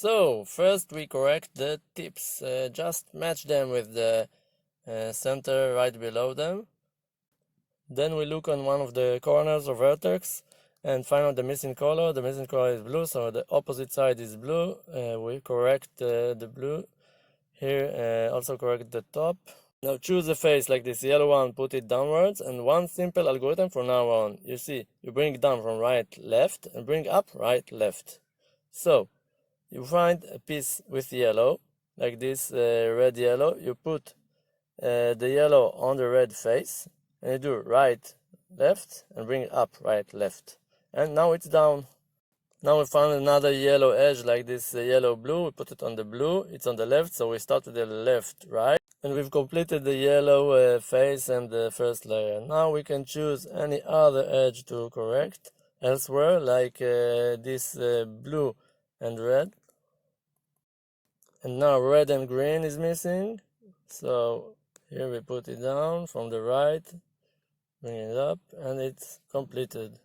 So first we correct the tips, just match them with the center right below them. Then we look on one of the corners or vertex and find out the missing color. The missing color is blue, so the opposite side is blue. We correct the blue here, also correct the top. Now choose a face like this yellow one, put it downwards, and one simple algorithm from now on. You see, you bring it down from right, left, and bring up, right, left. So you find a piece with yellow, like this red yellow. You put the yellow on the red face, and you do right, left, and bring it up, right, left. And now it's down. Now we found another yellow edge like this yellow blue. We put it on the blue. It's on the left, so we start with the left, right. And we've completed the yellow face and the first layer. Now we can choose any other edge to correct elsewhere, like this blue and red. And now red and green is missing, so here we put it down from the right, bring it up, and it's completed.